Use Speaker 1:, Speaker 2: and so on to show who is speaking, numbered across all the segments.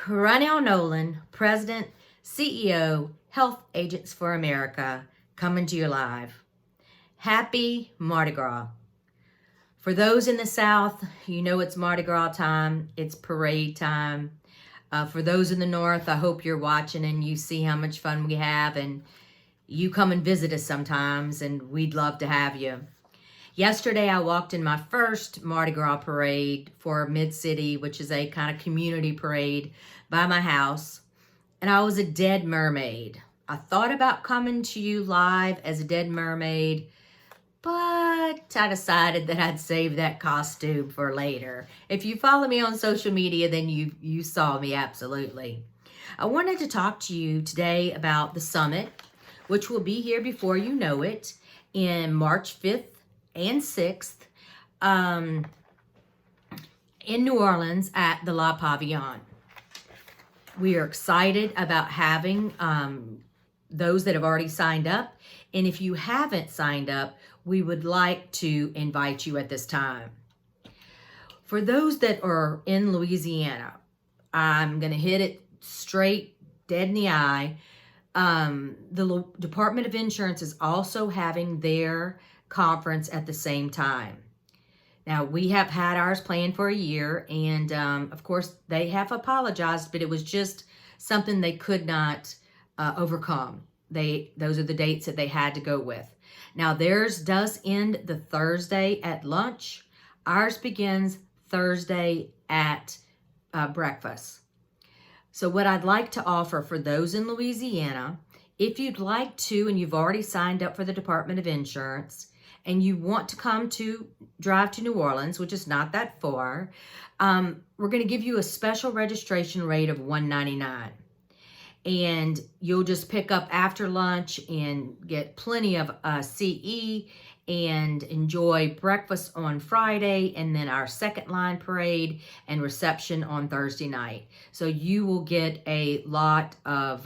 Speaker 1: Ronell Nolan, President, CEO, Health Agents for America, coming to you live. Happy Mardi Gras. For those in the South, you know it's Mardi Gras time. It's parade time. For those in the North, I hope you're watching and you see how much fun we have, and you come and visit us sometimes, and we'd love to have you. Yesterday, I walked in my first Mardi Gras parade for Mid-City, which is a kind of community parade by my house, and I was a dead mermaid. I thought about coming to you live as a dead mermaid, but I decided that I'd save that costume for later. If you follow me on social media, then you saw me, absolutely. I wanted to talk to you today about the summit, which will be here before you know it, in March 5th and 6th in New Orleans at the La Pavillon. We are excited about having those that have already signed up. And if you haven't signed up, we would like to invite you at this time. For those that are in Louisiana, I'm going to hit it straight, dead in the eye. The Department of Insurance is also having their conference at the same time. Now, we have had ours planned for a year, and of course, they have apologized, but it was just something they could not overcome. Those are the dates that they had to go with. Now, theirs does end the Thursday at lunch. Ours begins Thursday at breakfast. So what I'd like to offer for those in Louisiana, if you'd like to, and you've already signed up for the Department of Insurance, and you want to drive to New Orleans, which is not that far, we're going to give you a special registration rate of $199. And you'll just pick up after lunch and get plenty of CE and enjoy breakfast on Friday, and then our second line parade and reception on Thursday night. So you will get a lot of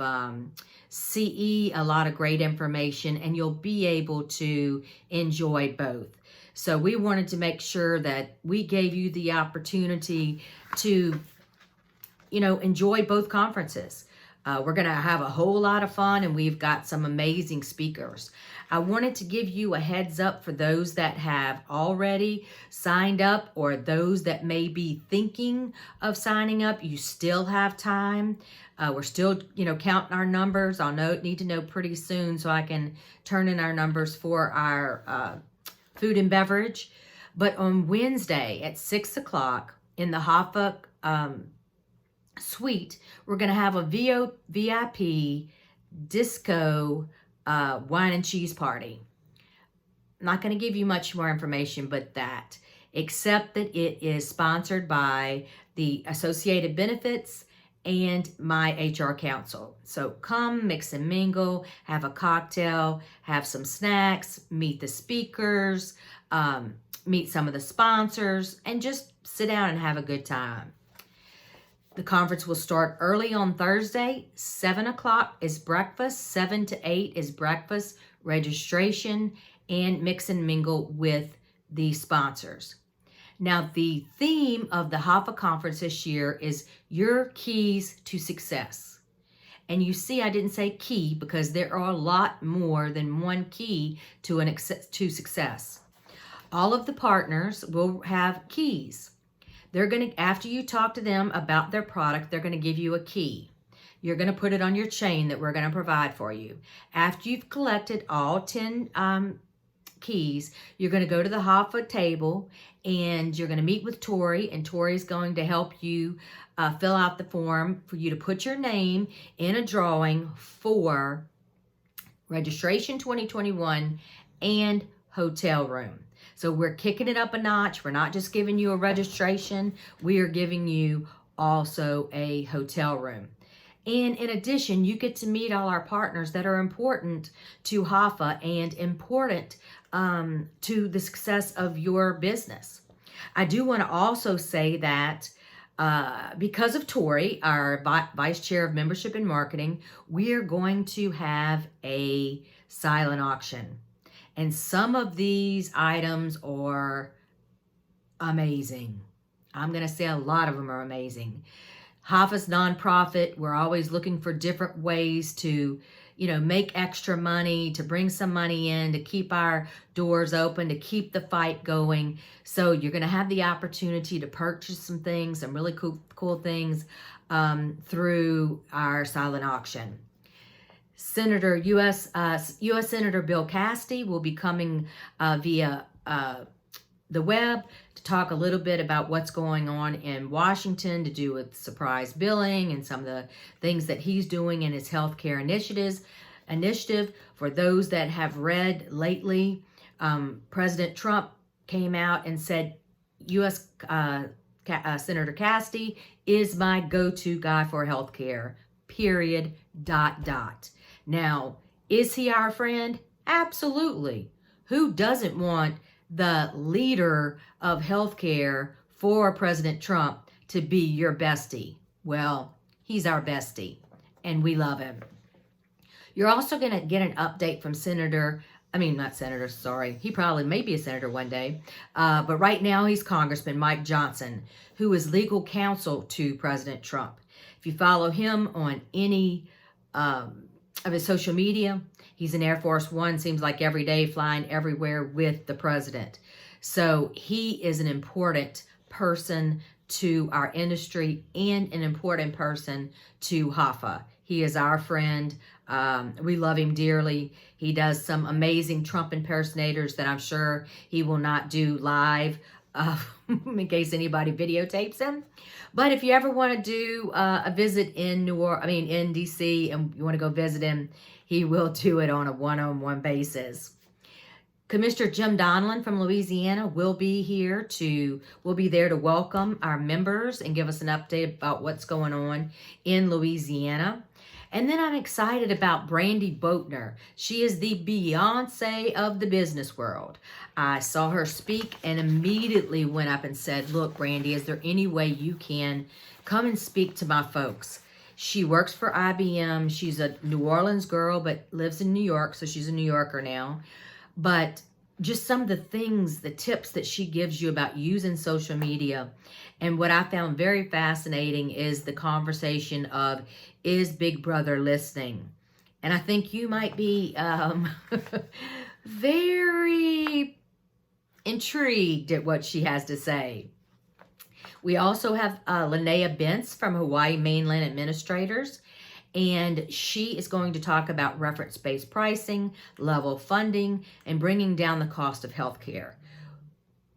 Speaker 1: CE, a lot of great information, and you'll be able to enjoy both. So we wanted to make sure that we gave you the opportunity to, enjoy both conferences. We're going to have a whole lot of fun, and we've got some amazing speakers. I wanted to give you a heads up for those that have already signed up, or those that may be thinking of signing up. You still have time. We're still, counting our numbers. I'll need to know pretty soon so I can turn in our numbers for our food and beverage. But on Wednesday at 6 o'clock in the HAFA suite, we're going to have a VIP disco wine and cheese party. I'm not going to give you much more information but that, except that it is sponsored by the Associated Benefits and my HR counsel. So come, mix and mingle, have a cocktail, have some snacks, meet the speakers, meet some of the sponsors, and just sit down and have a good time. The conference will start early on Thursday. 7 o'clock is breakfast. 7 to 8 is breakfast, registration, and mix and mingle with the sponsors. Now, the theme of the HAFA conference this year is your keys to success. And you see, I didn't say key because there are a lot more than one key to success. All of the partners will have keys. They're going to, after you talk to them about their product, they're going to give you a key. You're going to put it on your chain that we're going to provide for you. After you've collected all 10 keys, you're going to go to the HAFA table, and you're going to meet with Tori, and Tori's going to help you fill out the form for you to put your name in a drawing for registration 2021 and hotel room. So we're kicking it up a notch. We're not just giving you a registration. We are giving you also a hotel room. And in addition, you get to meet all our partners that are important to HAFA and important to the success of your business. I do want to also say that because of Tori, our Vice Chair of Membership and Marketing, we are going to have a silent auction. And some of these items are amazing. I'm going to say a lot of them are amazing. HAFA's nonprofit. We're always looking for different ways to, make extra money, to bring some money in, to keep our doors open, to keep the fight going. So you're going to have the opportunity to purchase some things, some really cool things through our silent auction. U.S. Senator Bill Cassidy will be coming via the web to talk a little bit about what's going on in Washington to do with surprise billing and some of the things that he's doing in his healthcare initiative. For those that have read lately, President Trump came out and said, U.S. Senator Cassidy is my go-to guy for healthcare, period, ... Now, is he our friend? Absolutely. Who doesn't want the leader of healthcare for President Trump to be your bestie? Well, he's our bestie, and we love him. You're also going to get an update from he probably may be a senator one day, but right now he's Congressman Mike Johnson, who is legal counsel to President Trump. If you follow him on any of his social media, he's in Air Force One, seems like every day, flying everywhere with the president. So he is an important person to our industry and an important person to HAFA. He is our friend. We love him dearly. He does some amazing Trump impersonators that I'm sure he will not do live in case anybody videotapes him. But if you ever want to do a visit in in DC, and you want to go visit him, he will do it on a one-on-one basis. Commissioner Jim Donelon from Louisiana will be there to welcome our members and give us an update about what's going on in Louisiana. And then I'm excited about Brandy Boatner. She is the Beyonce of the business world. I saw her speak and immediately went up and said, look, Brandy, is there any way you can come and speak to my folks? She works for IBM. She's a New Orleans girl, but lives in New York, so she's a New Yorker now. But just some of the things, the tips that she gives you about using social media. And what I found very fascinating is the conversation of, is Big Brother listening? And I think you might be very intrigued at what she has to say. We also have Linnea Bentz from Hawaii Mainland Administrators, and she is going to talk about reference-based pricing, level funding, and bringing down the cost of healthcare.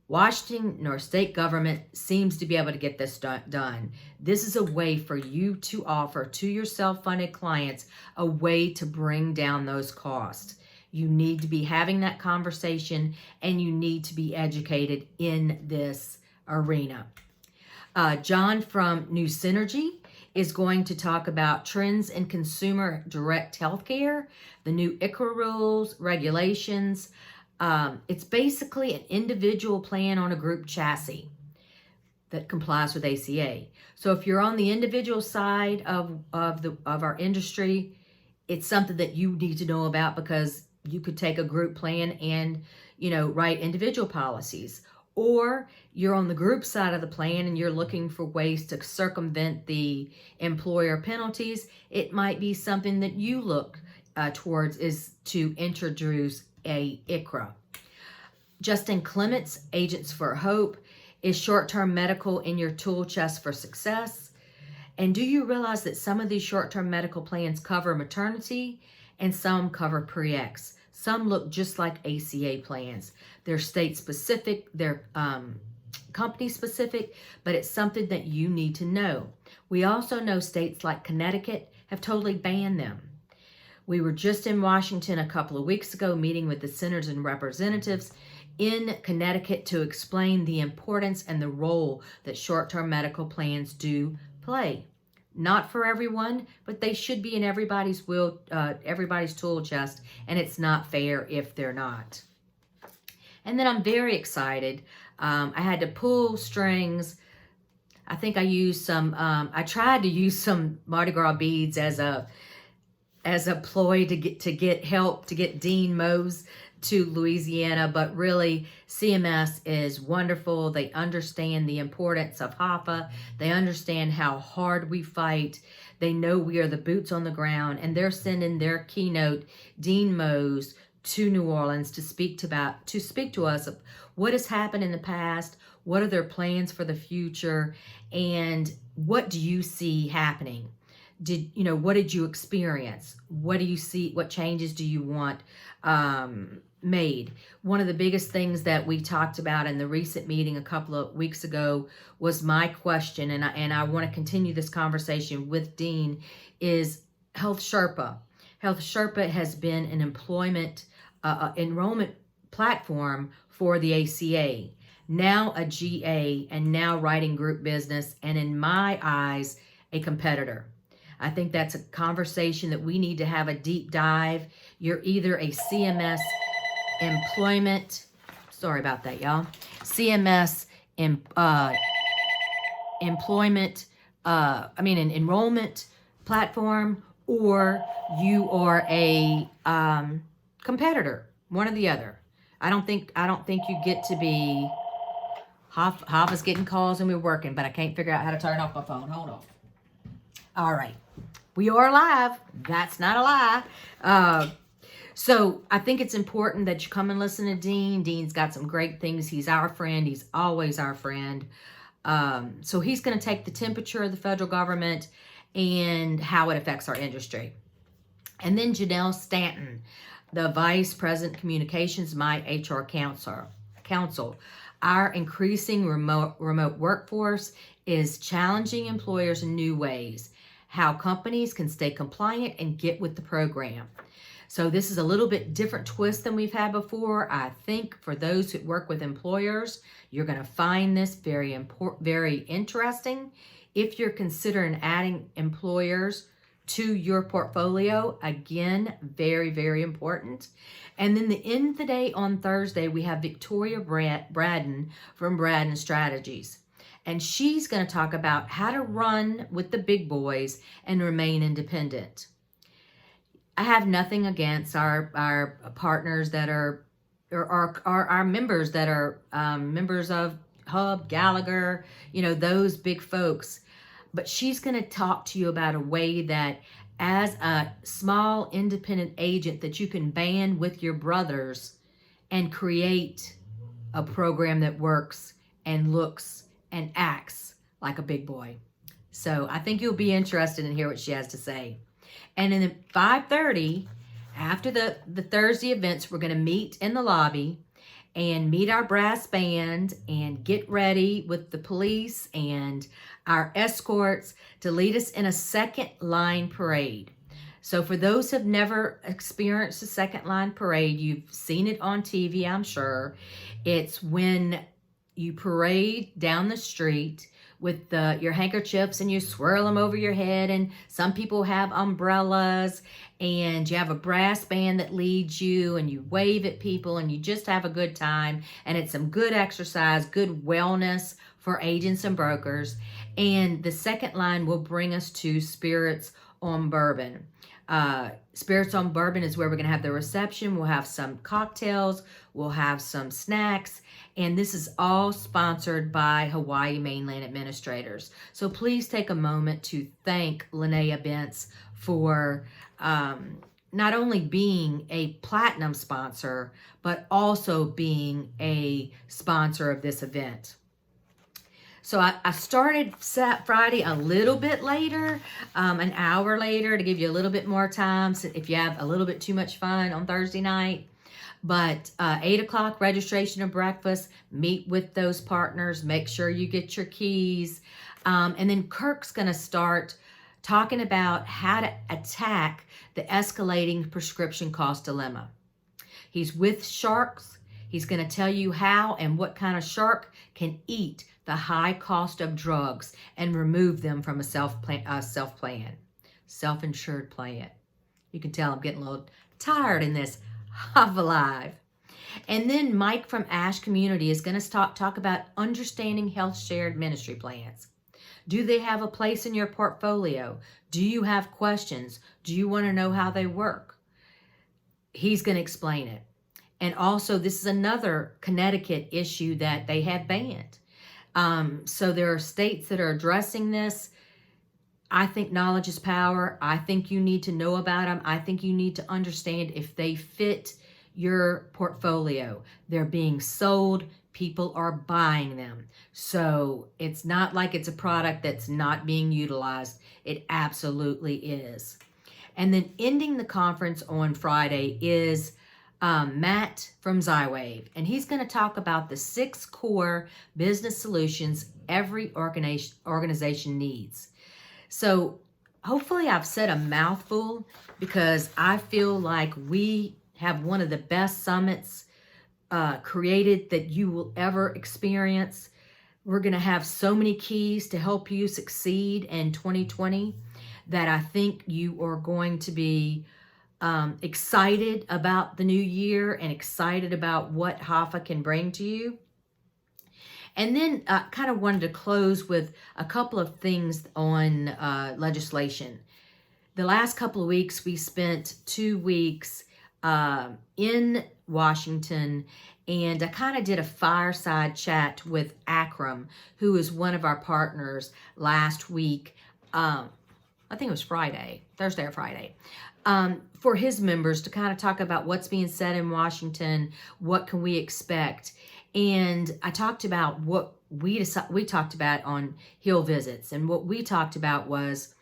Speaker 1: Washington nor state government seems to be able to get this done. This is a way for you to offer to your self-funded clients a way to bring down those costs. You need to be having that conversation, and you need to be educated in this arena. John from New Synergy is going to talk about trends in consumer direct healthcare, the new ICHRA rules, regulations. It's basically an individual plan on a group chassis that complies with ACA. So if you're on the individual side of our industry, it's something that you need to know about, because you could take a group plan and, write individual policies. Or you're on the group side of the plan and you're looking for ways to circumvent the employer penalties. It might be something that you look towards, is to introduce a ICHRA. Justin Clements, Agents for Hope, is short-term medical in your tool chest for success. And do you realize that some of these short-term medical plans cover maternity and some cover pre-ex? Some look just like ACA plans. They're state-specific, they're company-specific, but it's something that you need to know. We also know states like Connecticut have totally banned them. We were just in Washington a couple of weeks ago meeting with the senators and representatives in Connecticut to explain the importance and the role that short-term medical plans do play. Not for everyone, but they should be in everybody's tool chest, and it's not fair if they're not. And then I'm very excited. I had to pull strings. I think I used some, I tried to use some Mardi Gras beads as a ploy to get help, to get Dean Mose, to Louisiana, but really CMS is wonderful. They understand the importance of HAFA. They understand how hard we fight. They know we are the boots on the ground, and they're sending their keynote, Dean Mose, to New Orleans to speak to us of what has happened in the past, what are their plans for the future, and what do you see happening? What did you experience? What do you see? What changes do you want made? One of the biggest things that we talked about in the recent meeting a couple of weeks ago was my question, and I want to continue this conversation with Dean, is Health Sherpa. Health Sherpa has been an employment enrollment platform for the ACA, now a GA, and now writing group business, and in my eyes, a competitor. I think that's a conversation that we need to have a deep dive. You're either a CMS employment, sorry about that, y'all, CMS employment, an enrollment platform, or you are a competitor, one or the other. I don't think you get to be. HAFA's getting calls and we're working, but I can't figure out how to turn off my phone. Hold on. All right. We are live. That's not a lie. So I think it's important that you come and listen to Dean. Dean's got some great things. He's our friend. He's always our friend. So he's going to take the temperature of the federal government and how it affects our industry. And then Janelle Stanton, the Vice President Communications, my HR counsel. Our increasing remote workforce is challenging employers in new ways, how companies can stay compliant and get with the program. So this is a little bit different twist than we've had before. I think for those who work with employers, you're going to find this very interesting. If you're considering adding employers to your portfolio, again, very, very important. And then the end of the day on Thursday, we have Victoria Braden from Braden Strategies. And she's going to talk about how to run with the big boys and remain independent. I have nothing against our partners that are, or our members that are members of Hub, Gallagher, those big folks. But she's going to talk to you about a way that as a small independent agent that you can band with your brothers and create a program that works and looks and acts like a big boy. So I think you'll be interested in hear what she has to say. And then at 5:30, after the Thursday events, we're going to meet in the lobby and meet our brass band and get ready with the police and our escorts to lead us in a second line parade. So for those who have never experienced a second line parade, you've seen it on TV, I'm sure. It's when you parade down the street with your handkerchiefs and you swirl them over your head, and some people have umbrellas, and you have a brass band that leads you, and you wave at people, and you just have a good time, and it's some good exercise, good wellness for agents and brokers. And the second line will bring us to Spirits on Bourbon. Spirits on Bourbon is where we're going to have the reception. We'll have some cocktails. We'll have some snacks. And this is all sponsored by Hawaii Mainland Administrators. So please take a moment to thank Linnea Bentz for not only being a platinum sponsor, but also being a sponsor of this event. So I started Friday a little bit later, an hour later, to give you a little bit more time so if you have a little bit too much fun on Thursday night. But 8 o'clock registration and breakfast, meet with those partners, make sure you get your keys. And then Kirk's going to start talking about how to attack the escalating prescription cost dilemma. He's with sharks. He's going to tell you how and what kind of shark can eat the high cost of drugs and remove them from a self-insured plan. You can tell I'm getting a little tired in this HAFA Live. And then Mike from Ash Community is going to talk about understanding health shared ministry plans. Do they have a place in your portfolio? Do you have questions? Do you want to know how they work? He's going to explain it. And also, this is another Connecticut issue that they have banned. So there are states that are addressing this. I think knowledge is power. I think you need to know about them. I think you need to understand if they fit your portfolio. They're being sold. People are buying them. So it's not like it's a product that's not being utilized. It absolutely is. And then ending the conference on Friday is Matt from Zywave. And he's going to talk about the 6 core business solutions every organization needs. So hopefully I've said a mouthful, because I feel like we have one of the best summits created that you will ever experience. We're going to have so many keys to help you succeed in 2020 that I think you are going to be excited about the new year and excited about what HAFA can bring to you. And then I kind of wanted to close with a couple of things on legislation. The last couple of weeks, we spent 2 weeks in Washington, and I kind of did a fireside chat with Akram, who is one of our partners, last week. I think it was Thursday or Friday, for his members to kind of talk about what's being said in Washington, what can we expect. And I talked about what we talked about on Hill Visits, and what we talked about was,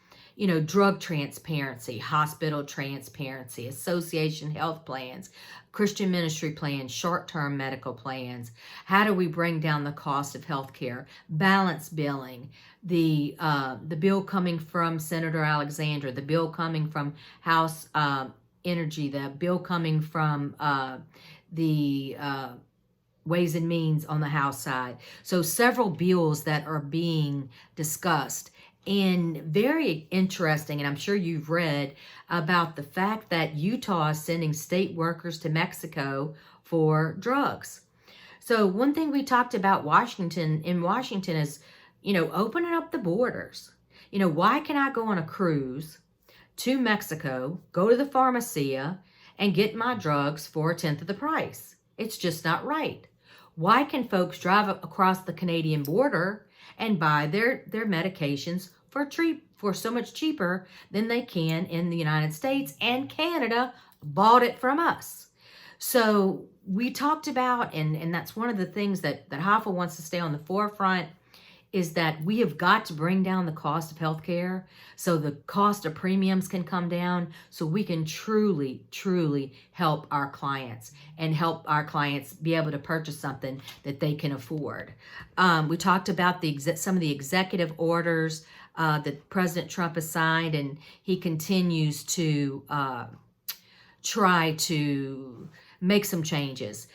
Speaker 1: drug transparency, hospital transparency, association health plans, Christian ministry plans, short-term medical plans. How do we bring down the cost of healthcare? Balance billing, the bill coming from Senator Alexander, the bill coming from House Energy, the bill coming from the Ways and Means on the House side. So several bills that are being discussed. And very interesting, and I'm sure you've read about the fact that Utah is sending state workers to Mexico for drugs. So one thing we talked about in Washington is, opening up the borders. Why can I go on a cruise to Mexico, go to the pharmacia, and get my drugs for 1/10 of the price? It's just not right. Why can folks drive across the Canadian border and buy their medications for so much cheaper than they can in the United States, and Canada bought it from us? So we talked about, and that's one of the things that HAFA wants to stay on the forefront, is that we have got to bring down the cost of healthcare so the cost of premiums can come down, so we can truly, truly help our clients and help our clients be able to purchase something that they can afford. We talked about some of the executive orders that President Trump has signed, and he continues to try to make some changes.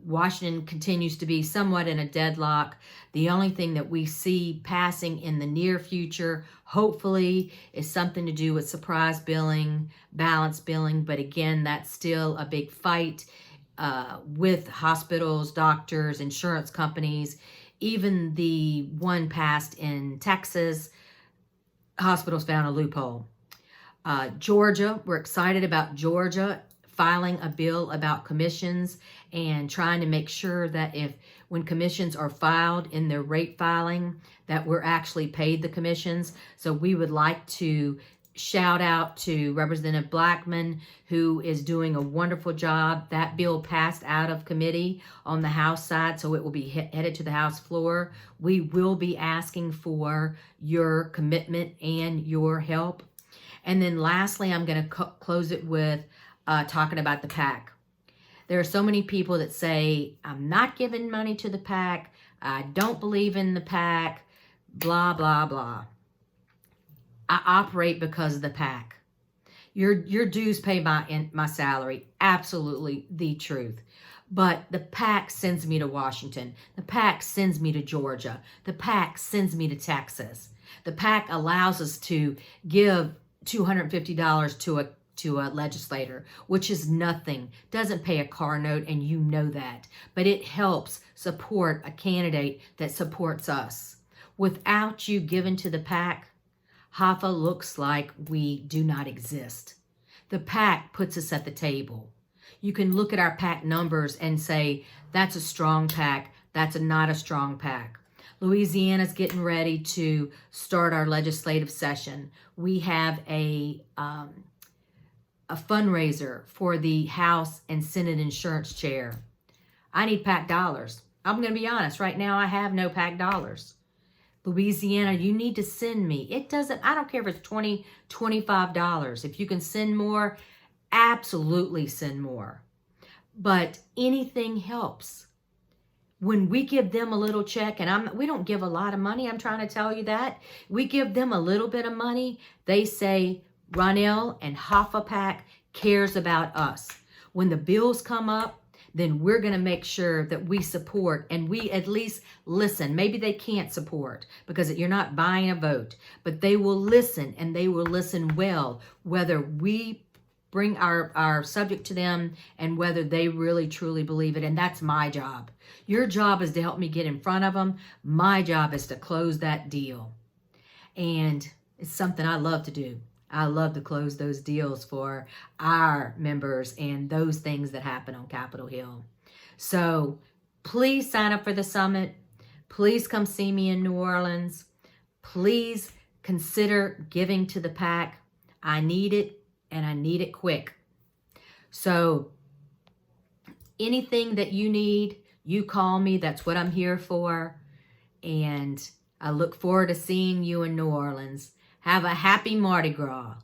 Speaker 1: Washington continues to be somewhat in a deadlock. The only thing that we see passing in the near future, hopefully, is something to do with surprise billing, balance billing. But again, that's still a big fight with hospitals, doctors, insurance companies. Even the one passed in Texas, hospitals found a loophole. Georgia, we're excited about Georgia filing a bill about commissions and trying to make sure that when commissions are filed in their rate filing, that we're actually paid the commissions. So we would like to shout out to Representative Blackman, who is doing a wonderful job. That bill passed out of committee on the House side, so it will be headed to the House floor. We will be asking for your commitment and your help. And then lastly, I'm going to close it with talking about the PAC. There are so many people that say, I'm not giving money to the PAC, I don't believe in the PAC, blah, blah, blah. I operate because of the PAC. Your dues pay my salary. Absolutely the truth. But the PAC sends me to Washington. The PAC sends me to Georgia. The PAC sends me to Texas. The PAC allows us to give $250 to a legislator, which is nothing, doesn't pay a car note, and you know that. But it helps support a candidate that supports us. Without you giving to the PAC, HAFA looks like we do not exist. The PAC puts us at the table. You can look at our pack numbers and say, that's a strong pack, that's not a strong pack. Louisiana's getting ready to start our legislative session. We have a fundraiser for the House and Senate insurance chair. I need pack dollars. I'm going to be honest. Right now, I have no pack dollars. Louisiana, you need to send me. I don't care if it's $20, $25. If you can send more, absolutely send more. But anything helps. When we give them a little check, and we don't give a lot of money, I'm trying to tell you that. We give them a little bit of money, they say, Ronell and HAFA PAC cares about us. When the bills come up, then we're going to make sure that we support and we at least listen. Maybe they can't support because you're not buying a vote, but they will listen, and they will listen well, whether we bring our subject to them and whether they really truly believe it. And that's my job. Your job is to help me get in front of them. My job is to close that deal. And it's something I love to do. I love to close those deals for our members and those things that happen on Capitol Hill. So please sign up for the summit. Please come see me in New Orleans. Please consider giving to the PAC. I need it, and I need it quick. So anything that you need, you call me. That's what I'm here for. And I look forward to seeing you in New Orleans. Have a happy Mardi Gras.